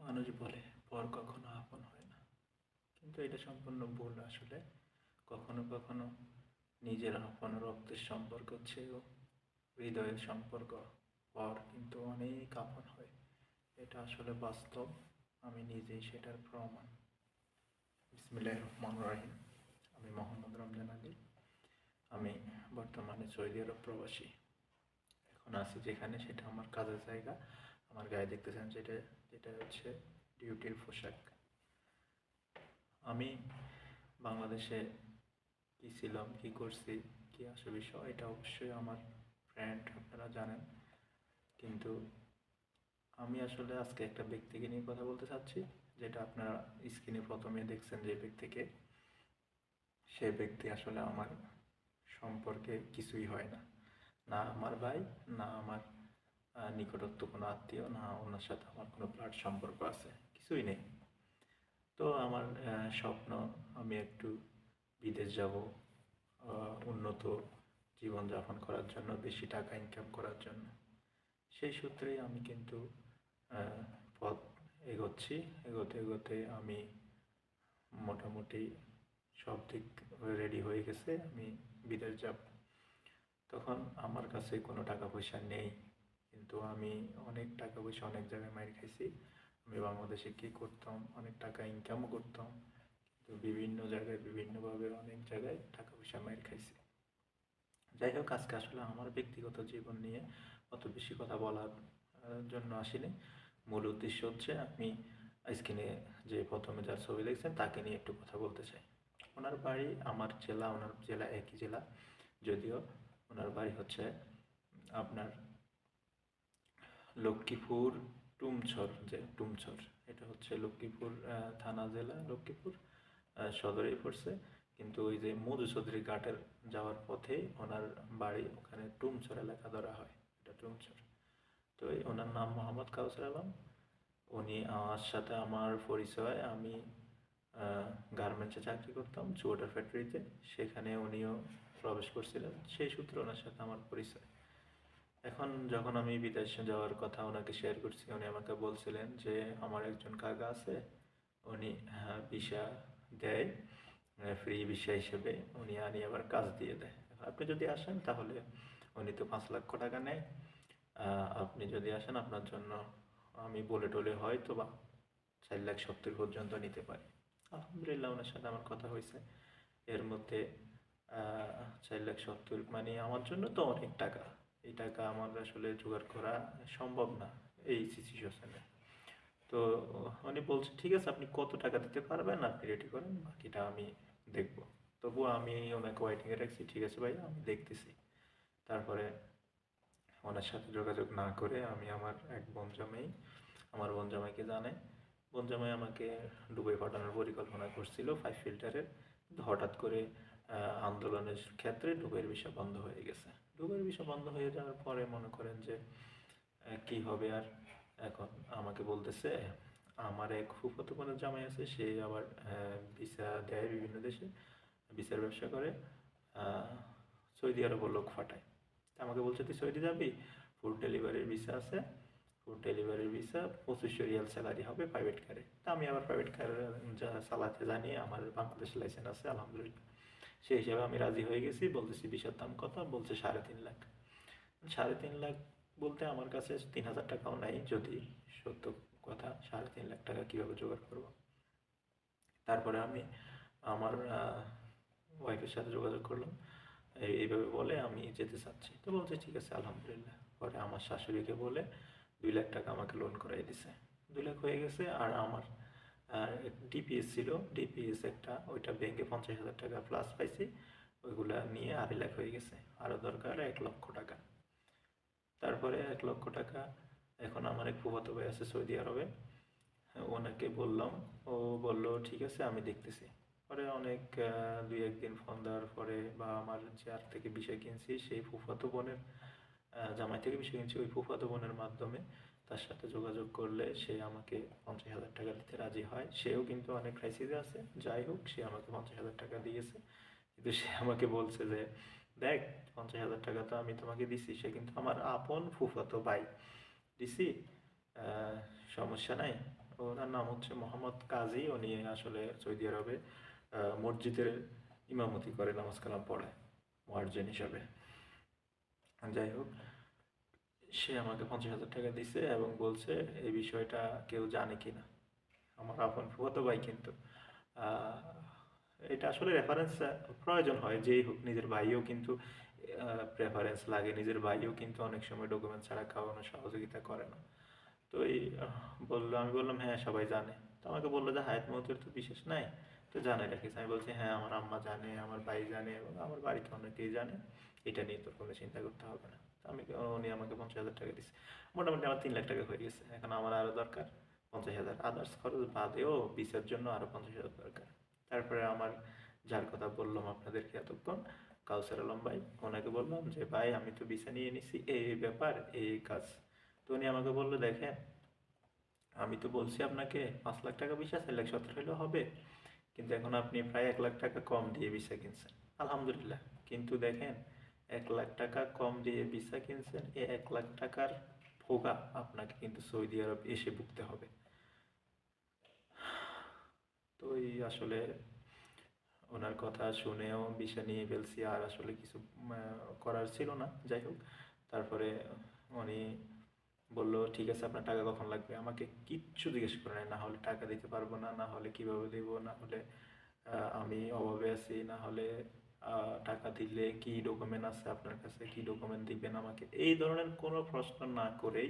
মানুষ বলে পর কখনো আপন হয় না, কিন্তু এটা সম্পূর্ণ ভুল। আসলে কখনো কখনো নিজের আপন রক্তের সম্পর্ক চেয়েও হৃদয়ের সম্পর্ক পর কিন্তু অনেক আপন হয়। এটা আসলে বাস্তব, আমি নিজেই সেটার প্রমাণ। বিসমিল্লাহির রহমানির রহিম। আমি মোহাম্মদ রমজান আলী। আমি বর্তমানে সৌদি আরব প্রবাসী। এখন আছি যেখানে সেটা আমার কাজের জায়গা। আমার গায়ে দেখতেছেন যেটা যেটা হচ্ছে ডিউটির পোশাক। আমি বাংলাদেশে কী ছিলাম, কী করছি, কী আসে বিষয়, এটা অবশ্যই আমার ফ্রেন্ড আপনারা জানেন। কিন্তু আমি আসলে আজকে একটা ব্যক্তিকে নিয়ে কথা বলতে চাচ্ছি, যেটা আপনারা স্ক্রিনে প্রথমে দেখছেন যে ব্যক্তিকে, সেই ব্যক্তি আসলে আমার সম্পর্কে কিছুই হয় না। না আমার ভাই, না আমার নিকটত্ব কোনো আত্মীয়, না ওনার সাথে আমার কোনো ব্লাড সম্পর্ক আছে, কিছুই নেই। তো আমার স্বপ্ন, আমি একটু বিদেশ যাব, উন্নত জীবনযাপন করার জন্য, বেশি টাকা ইনকাম করার জন্য। সেই সূত্রেই আমি কিন্তু পথ এগোচ্ছি। এগোতে এগোতে আমি মোটামুটি সব দিক রেডি হয়ে গেছে, আমি বিদেশ যাব। তখন আমার কাছে কোনো টাকা পয়সা নেই, কিন্তু আমি অনেক টাকা পয়সা অনেক জায়গায় মাইর খাইছি। আমি বাংলাদেশে কী করতাম, অনেক টাকা ইনকামও করতাম, কিন্তু বিভিন্ন জায়গায় বিভিন্নভাবে অনেক জায়গায় টাকা পয়সা মাইর খাইছি। যাই হোক, আজকে আসলে আমার ব্যক্তিগত জীবন নিয়ে অত বেশি কথা বলার জন্য আসিনি। মূল উদ্দেশ্য হচ্ছে আমি স্ক্রিনে যে প্রথমে যার ছবি দেখছেন তাকে নিয়ে একটু কথা বলতে চাই। ওনার বাড়ি আমার জেলা, ওনার জেলা একই জেলা, যদিও ওনার বাড়ি হচ্ছে আপনার লক্ষ্মীপুর টুমছর, যে টুমছর, এটা হচ্ছে লক্ষ্মীপুর থানা, জেলা লক্ষ্মীপুর সদরেই পড়ছে। কিন্তু ওই যে মধুচৌধুরী ঘাটের যাওয়ার পথে ওনার বাড়ি, ওখানে টুমছর এলাকা ধরা হয়, এটা টুমছর। তো ওনার নাম মোহাম্মদ কাউসার আলম। উনি আমার সাথে আমার পরিচয়, আমি গার্মেন্টসে চাকরি করতাম, চুয়াটার ফ্যাক্টরিতে, সেখানে উনিও প্রবেশ করছিলেন, সেই সূত্রে ওনার সাথে আমার পরিচয়। এখন যখন আমি বিদেশে যাওয়ার কথা ওনাকে শেয়ার করছি, উনি আমাকে বলছিলেন যে আমার একজন কাকা আছে, উনি ভিসা দেয়, ফ্রি ভিসা হিসেবে উনি আনি আবার কাজ দিয়ে দেয়। আপনি যদি আসেন তাহলে উনি তো 5 লক্ষ টাকা নেয়, আপনি যদি আসেন আপনার জন্য আমি বলে টলে হয়তো বা 4,70,000 পর্যন্ত নিতে পারি। আলহামদুলিল্লাহ, ওনার সাথে আমার কথা হয়েছে। এর মধ্যে 4,70,000 মানে আমার জন্য তো অনেক টাকা। এই টাকা আমার আসলে জোগাড় করা সম্ভব না এই সিচুয়েশনে। তো উনি বলছে ঠিক আছে, আপনি কত টাকা দিতে পারবেন আপনি রেডি করেন, বাকিটা আমি দেখব। তবুও আমি ওনাকে ওয়েটিংয়ে রাখছি, ঠিক আছে ভাই আমি দেখতেছি। তারপরে ওনার সাথে যোগাযোগ না করে আমি আমার এক বনজামাই, আমার বনজামাইকে জানাই। বনজামাই আমাকে দুবাই পাঠানোর পরিকল্পনা করছিল 5 ফিল্টারের, কিন্তু হঠাৎ করে আন্দোলনের ক্ষেত্রে দুবাইয়ের ভিসা বন্ধ হয়ে গেছে। দুবাইয়ের ভিসা বন্ধ হয়ে যাওয়ার পরে মনে করেন যে কি হবে আর। এখন আমাকে বলতেছে, আমার এক ফুফাতো বোনের জামাই আছে, সে আবার ভিসা দেয় বিভিন্ন দেশে, ভিসার ব্যবসা করে, সৌদি আরবের লোক ফাটায়। আমাকে বলছে তুই সৌদি যাবি, ফুড ডেলিভারির ভিসা আছে, ফুড ডেলিভারির ভিসা, 2500 রিয়াল স্যালারি হবে প্রাইভেট কারে। তা আমি আবার প্রাইভেট কার যা চালাতে জানি, আমার বাংলাদেশ লাইসেন্স আছে আলহামদুলিল্লাহ। সেই হিসাবে আমি রাজি হয়ে গেছি। বলতেছি ভিসার দাম কত, বলছে 3.5 লাখ। 3.5 লাখ বলতে আমার কাছে 3,000 টাকাও নাই, যদি সত্য কথা। 3.5 লাখ টাকা কীভাবে জোগাড় করবো? তারপরে আমি আমার ওয়াইফের সাথে যোগাযোগ করলাম, এইভাবে বলে আমি যেতে চাচ্ছি। তো বলছে ঠিক আছে আলহামদুলিল্লাহ। পরে আমার শাশুড়িকে বলে 2 লাখ টাকা আমাকে লোন করাই দিছে। 2 লাখ হয়ে গেছে। আর আমার ডিপিএস ছিল, ডিপিএস একটা, ওইটা ব্যাংকে 50,000 টাকা প্লাস পাইছি, ওইগুলা নিয়ে 2.5 লাখ হয়ে গেছে। আরও দরকার 1 লক্ষ টাকা। তারপরে 1 লক্ষ টাকা এখন আমার এক ফুফাতো ভাই আছে সৌদি আরবে, ওনাকে বললাম, ও বললো ঠিক আছে আমি দেখতেছি। পরে অনেক 2-1 দিন ফোন দেওয়ার পরে, বা আমার যার থেকে বিষয় কিনছি সেই ফুফাতো বোনের জামাই থেকে বিষয় কিনছি, ওই ফুফাতো বোনের মাধ্যমে তার সাথে যোগাযোগ করলে সে আমাকে 50,000 টাকা দিতে রাজি হয়। সেও কিন্তু অনেক ক্রাইসিসে আছে, যাই হোক সে আমাকে 50,000 টাকা দিয়েছে। কিন্তু সে আমাকে বলছে যে দেখ, 50,000 টাকা তো আমি তোমাকে দিছি, সে কিন্তু আমার আপন ফুফাতো ভাই, দিছি, সমস্যা নাই, ওনার নাম হচ্ছে মোহাম্মদ কাজী। উনি আসলে সৌদি আরবে মসজিদের ইমামতি করে, নামাজ কালাম পড়ায় মুয়াজ্জিন হিসাবে। যাই হোক, সে আমাকে 50,000 টাকা দিছে এবং বলছে এই বিষয়টা কেউ জানে কিনা। আমার আপন ফুফাতো ভাই কিন্তু আহ, এটা আসলে রেফারেন্স প্রয়োজন হয়, যেই হোক নিজের ভাইও কিন্তু প্রেফারেন্স লাগে, নিজের ভাইও কিন্তু অনেক সময় ডকুমেন্ট ছাড়া খাওয়ানো সহযোগিতা করে না। তো এই বললো, আমি বললাম হ্যাঁ সবাই জানে। তো আমাকে বললো যে হায়াত মৌতের তো বিশেষ নাই, তো জানে রাখিস। আমি বলছি হ্যাঁ আমার আম্মা জানে, আমার ভাই জানে এবং আমার বাড়িতে অনেকেই জানে, এটা নিয়ে তোর কোনো চিন্তা করতে হবে না। তো উনি আমাকে 50,000 টাকা দিচ্ছে। মোটামুটি আমার 3 লাখ টাকা হয়ে গেছে। এখন আমার আরও দরকার 50,000, আদার্স খরচ বাদেও ভিসার জন্য আরও 50,000 দরকার। তারপরে আমার, যার কথা বললাম আপনাদেরকে এতক্ষণ, কাউসার আলম ভাই, ওনাকে বললাম যে ভাই আমি তো ভিসা নিয়ে নিছি, এই এই ব্যাপার, এই এই কাজ। তো উনি আমাকে বললো দেখেন, আমি তো বলছি আপনাকে 5 লাখ টাকা ভিসা 4,17,000 হলেও হবে, কিন্তু এখন আপনি প্রায় 1 লাখ টাকা কম দিয়ে ভিসা কিনছেন, আলহামদুলিল্লাহ। কিন্তু দেখেন, 1 লাখ টাকা কম দিয়ে ভিসা কিনছেন, এই 1 লাখ টাকার ভোগা আপনাকে কিন্তু সৌদি আরব এসে ভুগতে হবে। তো এই আসলে ওনার কথা শুনেও ভিসা নিয়ে ফেলছি, আর আসলে কিছু করার ছিল না। যাই হোক, তারপরে উনি বললো ঠিক আছে আপনার টাকা কখন লাগবে, আমাকে কিচ্ছু জিজ্ঞেস করে নাই, না হলে টাকা দিতে পারবো না, না হলে কিভাবে দেবো, না হলে আমি অভাবে আছি, না হলে টাকা দিলে কি ডকুমেন্ট আছে আপনার কাছে, কি ডকুমেন্ট দিবেন আমাকে, এই ধরনের কোনো প্রশ্ন না করেই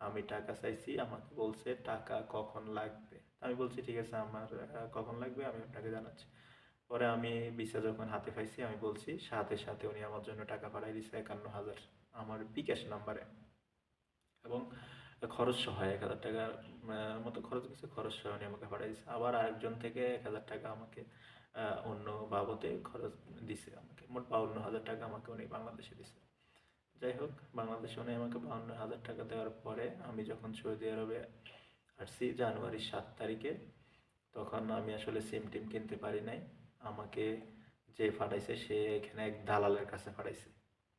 আমি টাকা চাইছি। আমাকে বলছে টাকা কখন লাগবে। আমি বলছি ঠিক আছে আমার কখন লাগবে আমি আপনাকে জানাচ্ছি। পরে আমি ভিসা যখন হাতে পাইছি, আমি বলছি, সাথে সাথে উনি আমার জন্য টাকা পাঠাই দিছে 51,000 আমার বিকাশ নাম্বারে, এবং খরচ সহ 1,000 টাকার মতো খরচ গেছে, খরচ সহ উনি আমাকে পাঠিয়ে দিচ্ছে। আবার আরেকজন থেকে 1,000 টাকা আমাকে অন্য বাবদে খরচ দিছে, আমাকে মোট 52,000 টাকা আমাকে উনি বাংলাদেশে দিছে। যাই হোক, বাংলাদেশে উনি আমাকে 52,000 টাকা দেওয়ার পরে আমি যখন সৌদি আরবে আসছি জানুয়ারির 7 তারিখে, তখন আমি আসলে সিম টিম কিনতে পারি নাই। আমাকে যে পাঠাইছে সে এখানে এক দালালের কাছে পাঠাইছে।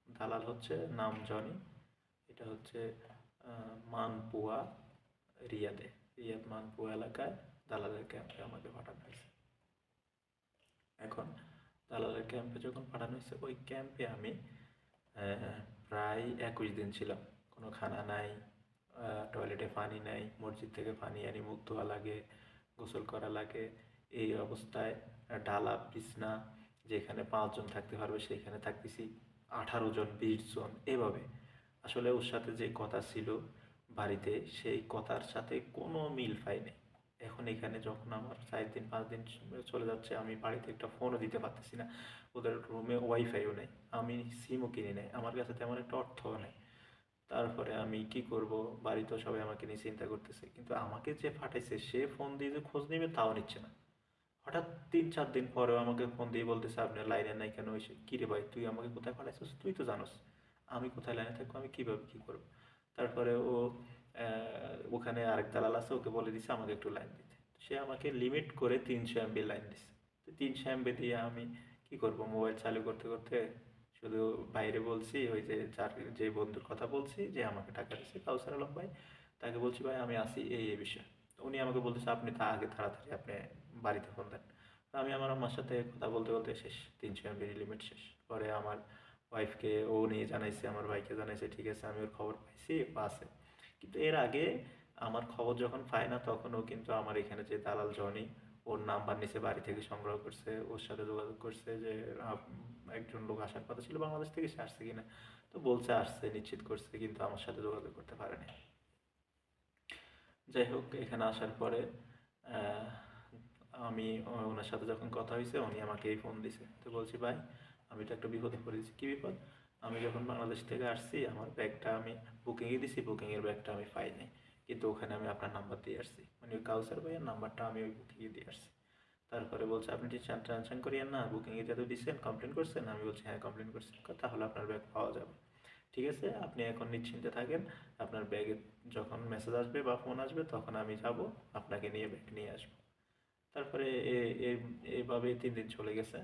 দালাল হচ্ছে নাম জনি, এটা হচ্ছে মানপুয়া, রিয়াদে, রিয়াদ মানপুয়া এলাকায় দালালের ক্যাম্পে আমাকে পাঠানো হয়েছে। এখন দালালের ক্যাম্পে যখন পাঠানো হয়েছে, ওই ক্যাম্পে আমি প্রায় 21 দিন ছিলাম। কোনো খানা নাই, টয়লেটে পানি নাই, মসজিদ থেকে পানি আনি মুখ ধোয়া লাগে, গোসল করা লাগে। এই অবস্থায় ডালা বিছনা, যেখানে 5 জন থাকতে পারবে সেখানে থাকতেছি 18 জন 20 জন এভাবে। আসলে ওর সাথে যে কথা ছিল বাড়িতে, সেই কথার সাথে কোনো মিল পাইনি। এখন এখানে যখন আমার 4 দিন 5 দিন চলে যাচ্ছে, আমি বাড়িতে একটা ফোনও দিতে পারতেছি না, ওদের রুমে ওয়াইফাইও নেই, আমি সিমও কিনি নাই, আমার কাছে তেমন একটা অর্থও নেই। তারপরে আমি কি করব, বাড়িতেও সবাই আমাকে নিয়ে চিন্তা করতেছে, কিন্তু আমাকে যে পাঠাইছে সে ফোন দিয়ে যে খোঁজ নেবে তাও নিচ্ছে না। হঠাৎ 3-4 দিন পরেও আমাকে ফোন দিয়ে বলতেছে আপনি লাইনে নাই কেন, এসে কী রে ভাই তুই আমাকে কোথায় পাঠাইছিস, তুই তো জানোস আমি কোথায় লাইনে থাকবো, আমি কীভাবে কী করবো। তারপরে ও ওখানে আরেক দালাল আছে, ওকে বলে দিছে আমাকে একটু লাইন দিতে। সে আমাকে লিমিট করে 300 MB লাইন দিছে। তো 300 MB দিয়ে আমি কি করব, মোবাইল চালু করতে করতে শুধু বাইরে বলছি, ওই যে যার যে বন্ধুর কথা বলছি যে আমাকে টাকা দিচ্ছে কাউসার আলম ভাই, তাকে বলছি ভাই আমি আসি এই এই বিষয়। তো উনি আমাকে বলতেছে আপনি তা আগে তাড়াতাড়ি আপনি বাড়িতে ফোন দেন। তো আমি আমার আম্মার সাথে কথা বলতে বলতে শেষ, 300 MB লিমিট শেষ। পরে আমার ওয়াইফকে ও নিয়ে জানাইছে, আমার ভাইকে জানাইছে, ঠিক আছে আমি ওর খবর পাইছি, ও আছে। কিন্তু এর আগে আমার খবর যখন পায় না, তখন ও কিন্তু আমার এখানে যে দালাল জনি, ওর নাম্বার নিচে বাড়ি থেকে সংগ্রহ করছে, ওর সাথে যোগাযোগ করছে যে একজন লোক আসার কথা ছিল বাংলাদেশ থেকে, সে আসছে কিনা। তো বলছে আসছে, নিশ্চিত করছে, কিন্তু আমার সাথে যোগাযোগ করতে পারেনি। যাই হোক, এখানে আসার পরে আহ, আমি ওনার সাথে যখন কথা হয়েছে, উনি আমাকে এই ফোন দিছে। তো বলছি ভাই আমি তো একটা বিপদে পড়েছি। কী বিপদ? আমি যখন বাংলাদেশ থেকে আসছি আমার ব্যাগটা আমি বুকিংয়ে দিছি, বুকিংয়ের ব্যাগটা আমি পাই নাই, কিন্তু ওখানে আমি আপনার নাম্বার দিয়ে আসছি, মানে ওই কাউসার ভাইয়ের নাম্বারটা আমি ওই বুকিংয়ে দিয়ে আসছি। তারপরে বলছে আপনি টেনশন করিয়েন না, বুকিংয়ে যেহেতু দিচ্ছেন কমপ্লেন করছেন। আমি বলছি হ্যাঁ কমপ্লেন করছি। তাহলে আপনার ব্যাগ পাওয়া যাবে, ঠিক আছে আপনি এখন নিশ্চিন্তে থাকেন, আপনার ব্যাগে যখন মেসেজ আসবে বা ফোন আসবে তখন আমি যাব আপনাকে নিয়ে ব্যাগ নিয়ে আসবো। তারপরে এইভাবে 3 দিন চলে গেছে।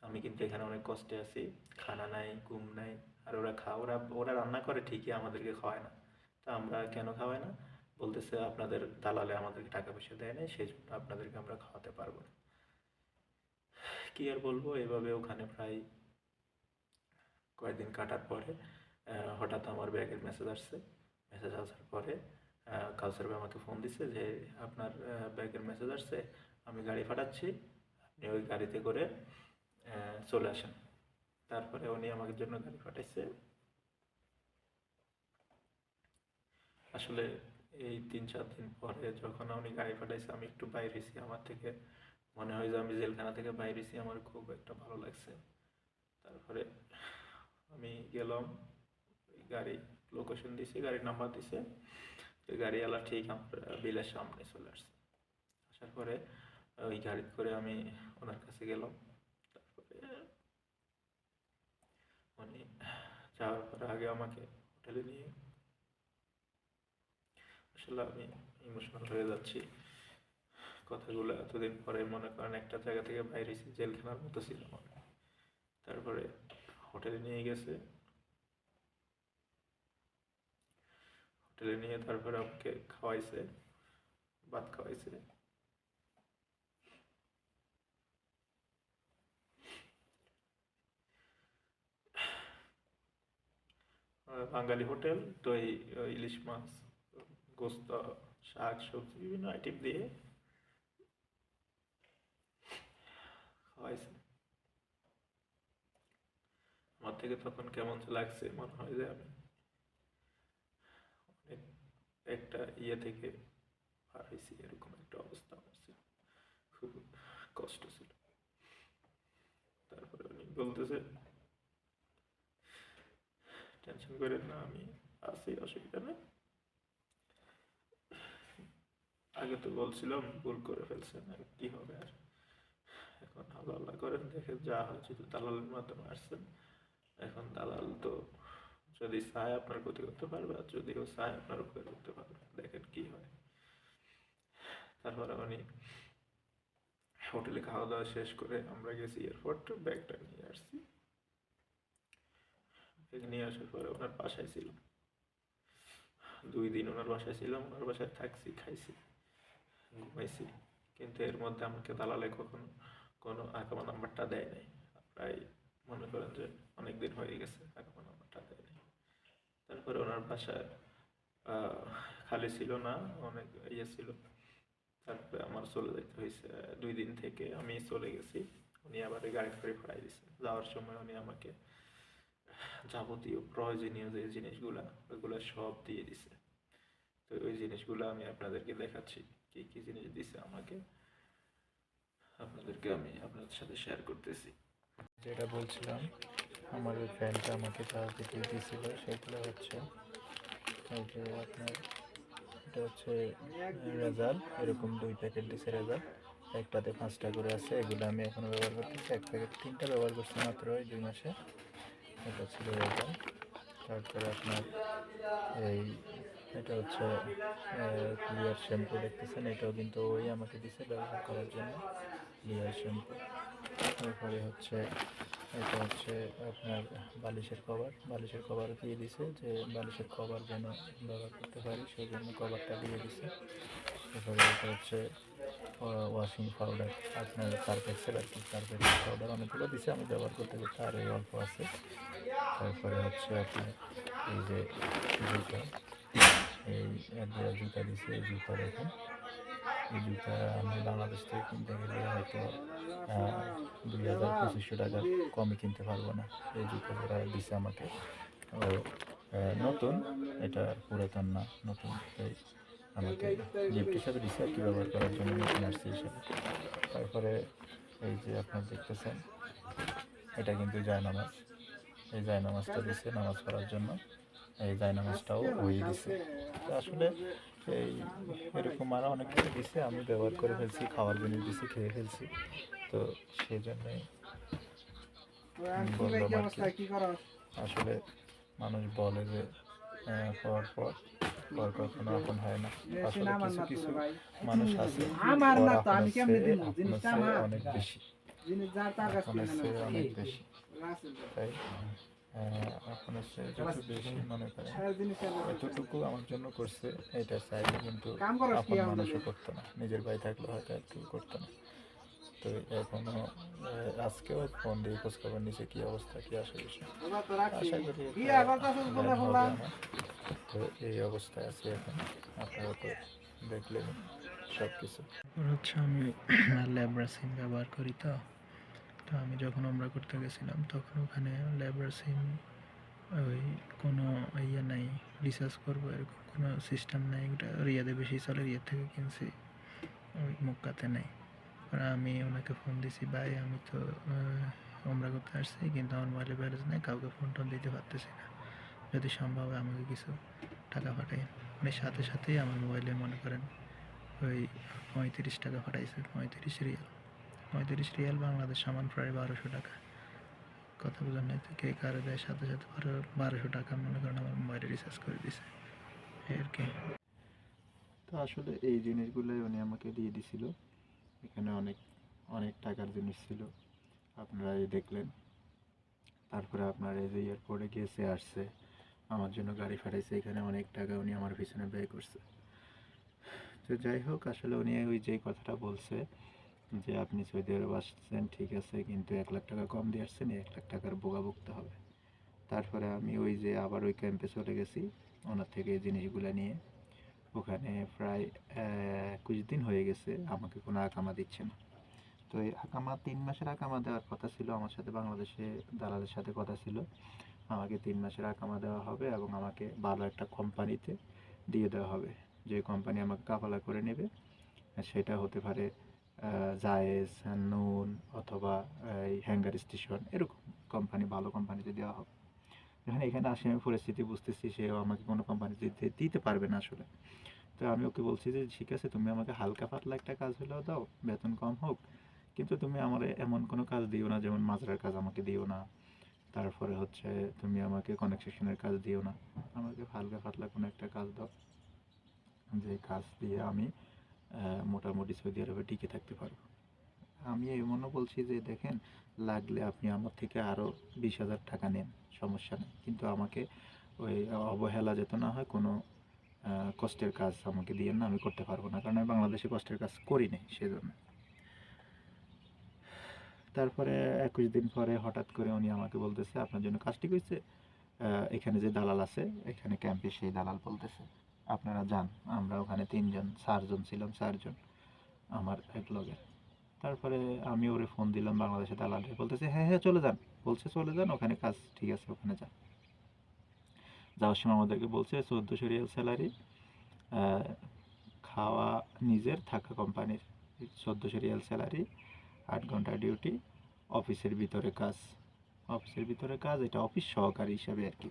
আমি কিন্তু এখানে অনেক কষ্টে আছি, খানা নাই, ঘুম নাই। আর ওরা ওরা ওরা রান্না করে ঠিকই, আমাদেরকে খাওয়ায় না। তা আমরা কেন খাওয়ায় না বলতেছে আপনাদের দালালে আমাদেরকে টাকা পয়সা দেয় নাই, সেই জন্য আপনাদেরকে আমরা খাওয়াতে পারবো না। কি আর বলবো, এভাবে ওখানে প্রায় কয়েকদিন কাটার পরে হঠাৎ আমার ব্যাগের মেসেজ আসছে। মেসেজ আসার পরে কাউসার ভাই আমাকে ফোন দিছে যে আপনার ব্যাগের মেসেজ আসছে, আমি গাড়ি পাঠাচ্ছি, আপনি ওই গাড়িতে করে চলে আসেন। তারপরে উনি আমাদের জন্য গাড়ি পাঠাইছে। আসলে এই 3-4 দিন পরে যখন উনি গাড়ি পাঠাইছে, আমি একটু বাইরে হয়েছি, আমার থেকে মনে হয় যে আমি জেলখানা থেকে বাইরে হয়েছি, আমার খুব একটা ভালো লাগছে। তারপরে আমি গেলাম, গাড়ি লোকেশন দিছে, গাড়ির নাম্বার দিছে, গাড়িওয়ালা ঠিক আমার বিলের সামনে চলে আসছে। আসার পরে ওই গাড়ি করে আমি ওনার কাছে গেলাম। তারপরে উনি যাওয়ার পরে আগে আমাকে হোটেলে নিয়ে, আসলে আমি ইমোশনাল হয়ে যাচ্ছি কথাগুলো, এতদিন পরে মনে করেন একটা জায়গা থেকে বাইরে এসে জেলখানার মতো ছিল আমার। তারপরে হোটেলে নিয়ে গেছে, হোটেলে নিয়ে তারপরে আমাকে খাওয়াইছে, ভাত খাওয়াইছে। বাঙালি হোটেল, দই, ইলিশ মাছ, গোস্ত, শাক সবজি বিভিন্ন আইটেম দিয়ে খাওয়াইছে। আমার থেকে তখন কেমন লাগছে, মনে হয় যে আমি অনেক একটা ইয়ে থেকে পার হয়েছি, এরকম একটা অবস্থা আমার ছিল, খুব কষ্ট ছিল। তারপরে উনি বলতেছে টেনশন করেন না, আমি আছি, অসুবিধা নেই। আগে তো বলছিলাম ভুল করে ফেলছেন, আর কি হবে, আর এখন আল্লাহ আল্লাহ করেন, দেখেন যা হয়, যেহেতু দালালের মাধ্যমে আসছেন, এখন দালাল তো যদি চায় আপনার ক্ষতি করতে পারবে, আর যদিও চায় আপনার উপকার করতে পারবে, দেখেন কি হয়। তারপরে উনি হোটেলে খাওয়া দাওয়া শেষ করে আমরা গেছি এয়ারপোর্ট, ব্যাগটা নিয়ে আসছি। ব্যাগ নিয়ে আসার পরে ওনার বাসায় ছিলাম, 2 দিন ওনার বাসায় ছিলাম, ওনার বাসায় থাকছি, খাইছি, ঘুমাইছি। কিন্তু এর মধ্যে আমাকে দালালে কখনো কোনো আকামা নাম্বারটা দেয় নাই। প্রায় মনে করেন যে অনেক দিন হয়ে গেছে আকামা নাম্বারটা দেয় নাই। তারপরে ওনার বাসায় খালি ছিল না, অনেক ইয়ে ছিল। তারপরে আমার চলে যেতে হয়েছে, 2 দিন থেকে আমি চলে গেছি। উনি আবার গাড়ি ফাড়ি ফাড়াই দিছে। যাওয়ার সময় উনি আমাকে যাবতীয় প্রয়োজনীয় যে জিনিসগুলা, ওইগুলো সব দিয়ে দিছে। তো ওই জিনিসগুলো আমি আপনাদেরকে দেখাচ্ছি, কি কি জিনিস দিছে আমাকে, আপনাদেরকে আমি আপনাদের সাথে শেয়ার করতেছি। যেটা বলছিলাম, আমার ওই ফ্রেন্ডটা আমাকে যা যেটি দিয়েছিল সেগুলো হচ্ছে এই যে আপনার, এটা হচ্ছে রেজাল্ট, এরকম 2 প্যাকেট দিছে রেজাল্ট, একটাতে 5টা করে আছে। এগুলো আমি এখনো ব্যবহার করতেছি, এক প্যাকেট 3টা ব্যবহার করছি মাত্র এই 2 মাসে। এটা ছিল রেজাল্ট। তারপরে আপনার এই, এটা হচ্ছে ক্লিয়ার শ্যাম্পু দেখতেছেন, এটাও কিন্তু ওই আমাকে দিছে ব্যবহার করার জন্য, ক্লিয়ার শ্যাম্পু। তারপরে হচ্ছে এটা হচ্ছে আপনার বালিশের কভার, বালিশের কভারও দিয়ে দিছে, যে বালিশের কভার যেন ব্যবহার করতে পারি সেই জন্য কভারটা দিয়ে দিছে। তারপরে এটা হচ্ছে ওয়াশিং পাউডার, আপনার সার্ফেক্সেল আর কি, সার্ফেক্সেল পাউডার অনেকগুলো দিছে, আমি ব্যবহার করতে করতে আর এই অল্প আছে। তারপরে হচ্ছে আপনার এই যে জুতা, এই জুতা দিছে, এই জুতা দেখেন, এই জুতা আমি বাংলাদেশ থেকে কিনতে গেলে হয়তো 2000-2500 টাকা কমে কিনতে পারবো না। এই জুতা যারা দিছে আমাকে, ও নতুন, এটা পুরাতন না, নতুন, তাই আমাকে গিফট হিসাবে দিছে আর কি, ব্যবহার করার জন্য নতুন আসছে হিসাবে। তারপরে এই যে আপনার দেখতেছেন, এটা কিন্তু জায়নামাজ, এই জায়নামাজটা দিছে নামাজ পড়ার জন্য, এই জায়নামাজটাও ওই দিছে। তো আসলে এই এরকম আরও অনেক কিছু দিছে, আমি ব্যবহার করে ফেলছি, খাওয়ার জিনিস দিছি, খেয়ে ফেলছি। তো সেই জন্যই বললাম আর কি। আসলে মানুষ বলে যে হওয়ার পর কখনো আপন হয় না। আসলে কিছু কিছু মানুষ আছে অনেক বেশি, অনেক বেশি। তাই আপনার সে যত বেশি মনে করেন এতটুকু আমার জন্য করছে, এটা চাইলে কিন্তু আপন মানুষও করতো না, নিজের ভাই থাকলে হয়তো এতটুকু করতো না। তো এখনো আজকেও ফোন দিয়ে খোঁজখবর নিচে কি অবস্থা, কি আসে বিষয়। আশা করি হবে আমার। তো এই অবস্থায় আছি এখন, আপনারা তো দেখলেন সব কিছু। হচ্ছে আমি ল্যাবরা সিম ব্যবহার করি, তো তো আমি যখন ওমরা করতে গেছিলাম তখন ওখানে ল্যাবরা সিম ওই কোনো ইয়ে নাই, রিচার্জ করবো এরকম কোনো সিস্টেম নাই। ওটা রিয়াদে বেশি চলে, রিয়াদ থেকে কিনছি, ওই মক্কাতে নেই। আর আমি ওনাকে ফোন দিছি, ভাই আমি তো ওমরা করতে আসছি, কিন্তু আমার মোবাইলে ব্যালেন্স নেই, কাউকে ফোন টোন দিতে পারতেছি না, যদি সম্ভব হয় আমাকে কিছু টাকা পাঠাই। মানে সাথে সাথেই আমার মোবাইলে মনে করেন ওই 35 টাকা পাঠাইছে, 35 রিয়াল বাংলাদেশ সমান প্রায় 1200 টাকা। কথা বোঝার নাই তো, কে কারে দেয়, সাথে সাথে 1200 টাকা মনে করেন আমার মোবাইলে রিচার্জ করে দিছে, এই আর কি। তো আসলে এই জিনিসগুলোই উনি আমাকে দিয়ে দিছিল। এখানে অনেক অনেক টাকার জিনিস ছিল, আপনারা এই দেখলেন। তারপরে আপনার এই যে এয়ারপোর্টে গেছে আসছে, আমার জন্য গাড়ি ফাটাইছে, এখানে অনেক টাকা উনি আমার পিছনে ব্যয় করছে। তো যাই হোক, আসলে উনি ওই যে কথাটা বলছে যে আপনি সৌদি আরব আসছেন ঠিক আছে, কিন্তু 1 লাখ টাকা কম দিয়ে আসছেন, 1 লাখ টাকার বোগা ভুগতে হবে। তারপরে আমি ওই যে আবার ওই ক্যাম্পে চলে গেছি ওনার থেকে এই জিনিসগুলো নিয়ে। ওখানে প্রায় 21 দিন হয়ে গেছে, আমাকে কোনো আকামা দিচ্ছে না। তো এই আকামা 3 মাসের আকামা দেওয়ার কথা ছিল, আমার সাথে বাংলাদেশে দালালের সাথে কথা ছিল, আমাকে 3 মাসের আকামা দেওয়া হবে এবং আমাকে ভালো একটা কোম্পানিতে দিয়ে দেওয়া হবে, যে কোম্পানি আমাকে কাফালা করে নেবে। সেটা হতে পারে জায়েজ, নুন, অথবা এই হ্যাঙ্গার স্টেশন, এরকম কোম্পানি, ভালো কোম্পানিতে দেওয়া হবে। যখন এখানে আসি আমি পরিস্থিতি বুঝতেছি, সেও আমাকে কোনো কোম্পানি দিতে পারবে না আসলে। তো আমি ওকে বলছি যে ঠিক আছে, তুমি আমাকে হালকা পাতলা একটা কাজ হলেও দাও, বেতন কম হোক, কিন্তু তুমি আমার এমন কোনো কাজ দিও না, যেমন মাজরার কাজ আমাকে দিও না। তারপরে হচ্ছে তুমি আমাকে কনেকশনের কাজ দিও না, আমাকে হালকা পাতলা কোনো একটা কাজ দাও, যে কাজ দিয়ে আমি মোটামুটি সৌদি আরবে টিকে থাকতে পারবো। আমি এমনও বলছি যে দেখেন, লাগলে আপনি আমার থেকে আরও 20,000 টাকা নেন, সমস্যা নেই, কিন্তু আমাকে ওই অবহেলা যেতে না হয়, কোনো কষ্টের কাজ আমাকে দিয়েন না, আমি করতে পারবো না, কারণ আমি বাংলাদেশে কষ্টের কাজ করি নাই সেজন্য। তারপরে 21 দিন পরে হঠাৎ করে উনি আমাকে বলতেছে আপনার জন্য কাজ ঠিক হয়েছে, এখানে যে দালাল আছে এখানে ক্যাম্পে, সেই দালাল বলতেছে আপনারা যান। আমরা ওখানে 4জন ছিলাম, 4জন আমার এক লগের। তারপরে আমি ওরে ফোন দিলাম, বাংলাদেশে দালালে, বলতেছে হ্যাঁ হ্যাঁ চলে যান, বলছে চলে যান, ওখানে কাজ ঠিক আছে, ওখানে যান। যাওয়ার সময় আমাদেরকে বলছে 1400 রিয়াল স্যালারি, খাওয়া নিজের, থাকা কোম্পানির। 1400 রিয়াল স্যালারি, 8 ঘন্টা ডিউটি, অফিসের ভিতরে কাজ। অফিসের ভিতরে কাজ, এটা অফিস সহকারী হিসাবে আর কি,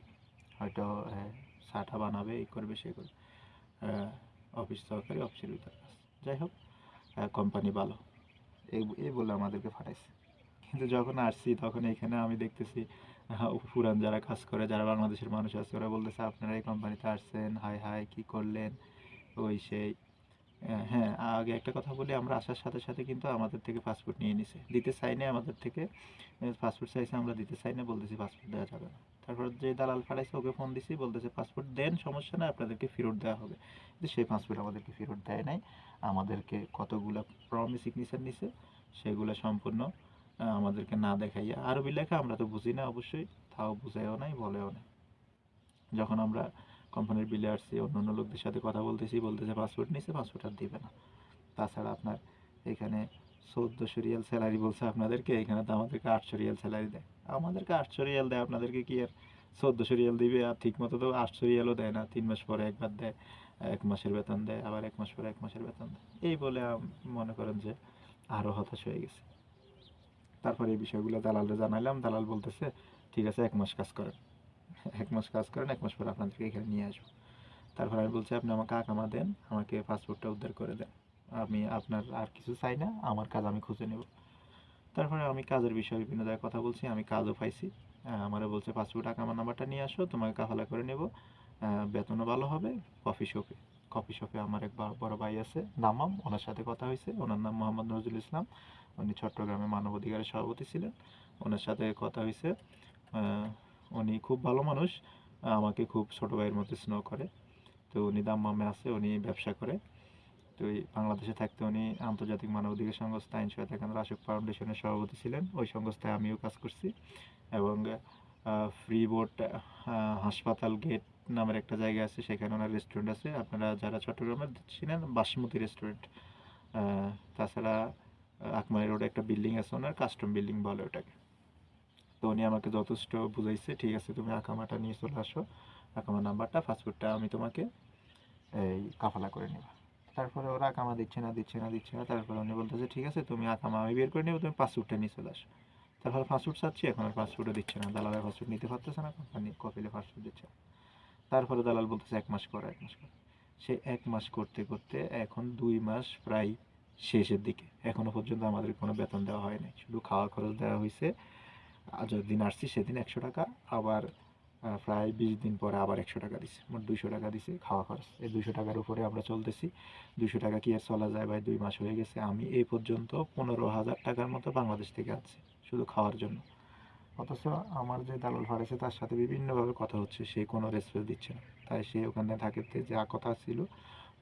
হয়তো চাটা বানাবে, এই করবে সে করবে, অফিস সহকারী, অফিসের ভিতরে কাজ। যাই হোক, কোম্পানি ভালো, এই বলে আমাদেরকে ফাটাইছে। কিন্তু যখন আসছি তখন এখানে আমি দেখতেছি পুরান যারা কাজ করে, যারা বাংলাদেশের মানুষ আছে, ওরা বলতেছে আপনারা এই কোম্পানিতে আসছেন, হাই হাই কী করলেন, ওই সেই। হ্যাঁ, আগে একটা কথা বলি, আমরা আসার সাথে সাথে কিন্তু আমাদের থেকে পাসপোর্ট নিয়ে নিছে, দিতে চাই না আমাদের থেকে, পাসপোর্ট চাইছে, আমরা দিতে চাই না, বলতেছি পাসপোর্ট দেওয়া যাবে না। তারপর যে দালাল ফাটাইছে ওকে ফোন দিছি, বলতেছে পাসপোর্ট দেন, সমস্যা নাই, আপনাদেরকে ফেরত দেওয়া হবে। কিন্তু সেই পাসপোর্ট আমাদেরকে ফেরত দেয় নাই, আমাদেরকে কতগুলো ফর্মে সিগনেচার নিছে, সেগুলো সম্পূর্ণ আমাদেরকে না দেখাইয়া, আরবি লেখা আমরা তো বুঝি না অবশ্যই, তাও বুঝাইও নাই, বলেও নাই। যখন আমরা কোম্পানির বিলে আসছি, অন্য অন্য লোকদের সাথে কথা বলতেছি, বলতেছে পাসপোর্ট নিছে, পাসপোর্ট আর দিবে না। তাছাড়া আপনার এখানে 1400 রিয়াল স্যালারি বলছে আপনাদেরকে, এখানে তো আমাদেরকে 800 রিয়াল স্যালারি দেয়। আমাদেরকে 800 রিয়াল দেয়, আপনাদেরকে কি আর 1400 রিয়াল দিবে? আর ঠিক মতো তো 800 রিয়ালও দেয় না, 3 মাস পরে একবার দেয়, 1 মাসের বেতন দেয়, আবার 1 মাস পরে 1 মাসের বেতন দেয়, এই বলে মনে করেন যে আরও হতাশ হয়ে গেছে। তারপরে এই বিষয়গুলো দালালরে জানাইলাম, দালাল বলতেছে ঠিক আছে 1 মাস কাজ করেন, 1 মাস কাজ করেন, 1 মাস পরে আপনাদেরকে এখানে নিয়ে আসবো। তারপর আমি বলছি আপনি আমাকে আকামা দেন, আমাকে পাসপোর্টটা উদ্ধার করে দেন, আমি আপনার আর কিছু চাই না, আমার কাজ আমি খুঁজে নেব। তারপরে আমি কাজের বিষয়ে বিভিন্ন জায়গায় কথা বলছি, আমি কাজও পাইছি। আমারও বলছে পাসপোর্ট আকামা নাম্বারটা নিয়ে আসো, তোমাকে কাফালা করে নেব, বেতনও ভালো হবে। কফি শপে, কফি শপে আমার এক বড় ভাই আছে নামাম, ওনার সাথে কথা হয়েছে, ওনার নাম মোহাম্মদ নজরুল ইসলাম, উনি চট্টগ্রামে মানবাধিকারের সভাপতি ছিলেন, ওনার সাথে কথা হয়েছে। উনি খুব ভালো মানুষ, আমাকে খুব ছোট ভাইয়ের মতো স্নেহ করে। তো উনি দাম্মামে আছে, উনি ব্যবসা করে। তো এই বাংলাদেশে থাকতে উনি আন্তর্জাতিক মানবাধিকার সংস্থা আইন সহায়তা কেন্দ্র আশুক ফাউন্ডেশনের সভাপতি ছিলেন। ওই সংস্থায় আমিও কাজ করছি। এবং ফ্রি বোট হাসপাতাল গেট নামের একটা জায়গা আছে, সেখানে ওনার রেস্টুরেন্ট আছে। আপনারা যারা চট্টগ্রামের ছিলেন, বাসমতি রেস্টুরেন্ট। তাছাড়া আকমারি রোডে একটা বিল্ডিং আছে ওনার, কাস্টম বিল্ডিং বলে ওটাকে। তো উনি আমাকে যথেষ্ট বুঝাইছে, ঠিক আছে তুমি আকামাটা নিয়ে চলে আসো, আকামার নাম্বারটা, পাসপোর্টটা আমি তোমাকে এই কাফালা করে নেব। তারপরে ওরা আকামা দিচ্ছে না দিচ্ছে না দিচ্ছে না, তারপরে উনি বলতেছে ঠিক আছে তুমি আকামা আমি বের করে নেবো, তুমি পাসপোর্টটা নিয়ে চলে আসো। তারপরে পাসপোর্ট চাচ্ছি, এখন আর পাসপোর্টও দিচ্ছে না, দালালের পাসপোর্ট নিতে পারতেছে না, কোম্পানি কপিলে পাসপোর্ট দিচ্ছে না। তারপরে দালাল বলতেছে 1 মাস করো 1 মাস করো। সে 1 মাস করতে করতে এখন 2 মাস প্রায় শেষের দিকে, এখনো পর্যন্ত আমাদের কোনো বেতন দেওয়া হয় নাই, শুধু খাওয়া খরচ দেওয়া হয়েছে। যেদিন আসছি সেদিন 100 টাকা, আবার প্রায় 20 দিন পরে আবার 100 টাকা দিছে, মোট 200 টাকা দিছে খাওয়া খরচ। এই 200 টাকার উপরে আমরা চলতেছি। 200 টাকা কি আর চলা যায় ভাই? 2 মাস হয়ে গেছে, আমি এই পর্যন্ত 15,000 টাকার মতো বাংলাদেশ থেকে আনছি শুধু খাওয়ার জন্য। অথচ আমার যে দালাল ফাড়েছে তার সাথে বিভিন্নভাবে কথা হচ্ছে, সে কোনো রেসপেক্ট দিচ্ছে না। তাই সে ওখানে থাকতে যা কথা ছিল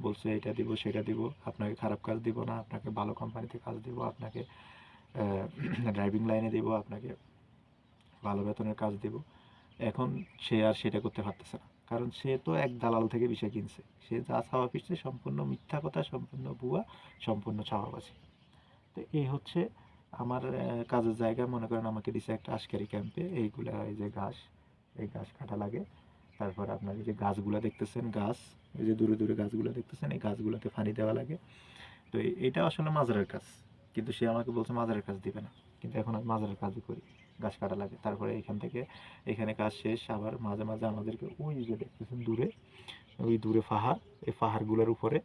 বলছে এটা দিব সেটা দিব, আপনাকে খারাপ কাজ দিব না, আপনাকে ভালো কোম্পানিতে কাজ দিব, আপনাকে ড্রাইভিং লাইনে দিব, আপনাকে ভালো বেতনের কাজ দিব। এখন সে আর সেটা করতে পারতেছে না, কারণ সে তো এক দালাল থেকে বিষয় কিনছে। সে যা ছাওয়া পিটছে সম্পূর্ণ মিথ্যা কথা, সম্পূর্ণ ভুয়া, সম্পূর্ণ ছাওয়াবাজি। তো এই হচ্ছে আমার কাজের জায়গা। মনে করেন আমাকে দিছে একটা আশকারি ক্যাম্পে, এইগুলা এই যে ঘাস, এই ঘাস কাটা লাগে। তারপর আপনার এই যে গাছগুলা দেখতেছেন, গাছ, এই যে দূরে দূরে গাছগুলো দেখতেছেন, এই গাছগুলোতে পানি দেওয়া লাগে। তো এটা আসলে মাজারের কাজ, কিন্তু সে আমাকে বলছে মাজারের কাজ দিবে না, কিন্তু এখন আমি মাজারের কাজই করি, গাছ কাটা লাগে। তারপরে এখান থেকে এখানে কাজ শেষ, আবার মাঝে মাঝে আমাদেরকে ওই যে দেখতেছেন দূরে, ওই দূরে পাহাড়, এই পাহাড়গুলোর উপরে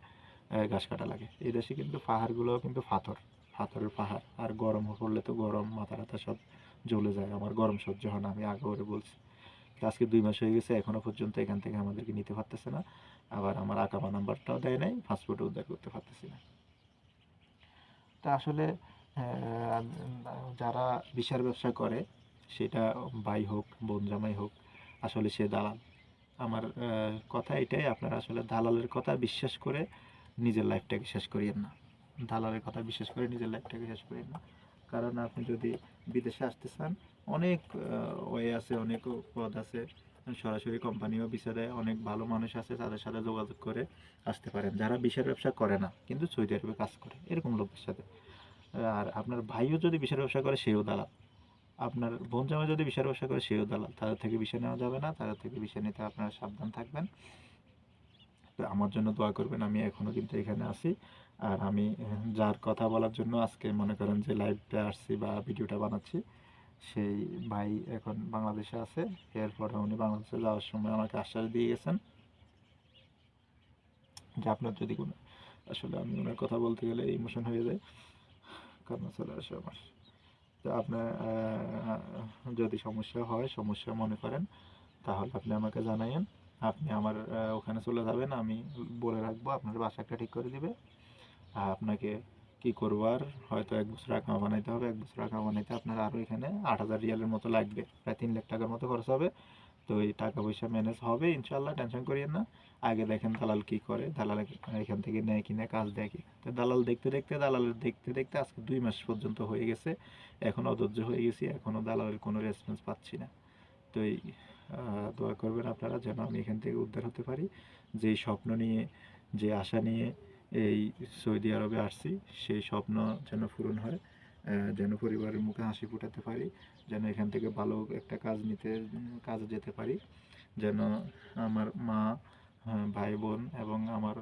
গাছ কাটা লাগে। এই দেশে কিন্তু পাহাড়গুলোও কিন্তু পাথরের পাহাড়, আর গরম পড়লে তো গরম, মাথা টাথা সব জ্বলে যায়, আমার গরম সহ্য হয় না, আমি আগে ওরে বলছি। আজকে 2 মাস হয়ে গেছে, এখনো পর্যন্ত এখান থেকে আমাদেরকে নিতে পারতেছে না। আবার আমার আকামা নাম্বারটাও দেয় নাই, পাসপোর্টও উদ্ধার করতে পারতেছি না। তা আসলে যারা ভিসার ব্যবসা করে, সেটা ভাই হোক বোন জামাই হোক, আসলে সে দালাল। আমার কথা এটাই, আপনারা আসলে দালালের কথা বিশ্বাস করে নিজের লাইফটাকে শেষ করিয়েন না। দালালের কথা বিশ্বাস করে নিজের লাইফটাকে শেষ করিয়েন না। কারণ আপনি যদি বিদেশে আসতে চান, অনেক ওয়ে আছে, অনেক পদ আছে। সরাসরি কোম্পানিও ভিসা দেয়, অনেক ভালো মানুষ আছে, তাদের সাথে যোগাযোগ করে আসতে পারেন, যারা ভিসার ব্যবসা করে না কিন্তু সৌদি আরবে কাজ করে, এরকম লোকদের সাথে। আর আপনার ভাইও যদি ভিসার ব্যবসা করে, সেও দালাল। আপনার বোন জামাই যদি ভিসার ব্যবসা করে, সেও দালাল। তাদের থেকে ভিসা নেওয়া যাবে না, তাদের থেকে ভিসা নিতে আপনারা সাবধান থাকবেন। তো আমার জন্য দোয়া করবেন, আমি এখনও কিন্তু এখানে আছি। আর আমি যার কথা বলার জন্য আজকে মনে করেন যে লাইভটা আসছি বা ভিডিওটা বানাচ্ছি, সেই ভাই এখন বাংলাদেশে আছে। এরপরে উনি বাংলাদেশে যাওয়ার সময় আমাকে আশ্বাস দিয়ে গেছেন যে আপনার যদি কোনো, আসলে আমি ওনার কথা বলতে গেলে ইমোশন হয়ে যায়, কান্না চলে আসে আমার। তো আপনার যদি সমস্যা হয়, সমস্যা মনে করেন, তাহলে আপনি আমাকে জানাইয়েন। আপনি আমার ওখানে চলে যাবেন, আমি বলে রাখবো, আপনার বাসাটা ঠিক করে দিবে। আর আপনাকে কি করবার, হয়তো 1 বছর আকামা বানাইতে হবে। 1 বছর আকামা বানাইতে আপনার আরও এখানে 8,000 রিয়ালের মতো লাগবে, প্রায় 3 লাখ টাকার মতো খরচ হবে। তো এই টাকা পয়সা ম্যানেজ হবে ইনশাল্লাহ, টেনশন করিয়েন না। আগে দেখেন দালাল কি করে, দালাল এখান থেকে নেয় কিনা, কাজ দেয় কি। তো দালাল দেখতে দেখতে, দালালের দেখতে দেখতে আজকে 2 মাস পর্যন্ত হয়ে গেছে, এখন অধৈর্য হয়ে গেছি, এখনও দালালের কোনো রেসপন্স পাচ্ছি না। তো এই দোয়া করবেন আপনারা যেন আমি এখান থেকে উদ্ধার হতে পারি। যেই স্বপ্ন নিয়ে, যে আশা নিয়ে এই সৌদি আরবে আসছি, সেই স্বপ্ন যেন পূরণ হয়, যেন পরিবারের মুখে হাসি ফোটাতে পারি, যেন এখান থেকে ভালো একটা কাজে যেতে পারি, যেন আমার মা, ভাই বোন এবং আমার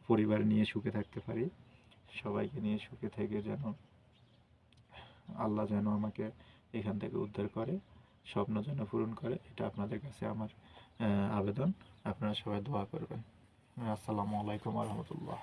পরিবার নিয়ে সুখে থাকতে পারি। সবাইকে নিয়ে সুখে থেকে যেন আল্লাহ যেন আমাকে এখান থেকে উদ্ধার করে, স্বপ্ন যেন পূরণ করে, এটা আপনাদের কাছে আমার আবেদন। আপনারা সবাই দোয়া করবেন। আসসালামু আলাইকুম রহমতুল্লাহ।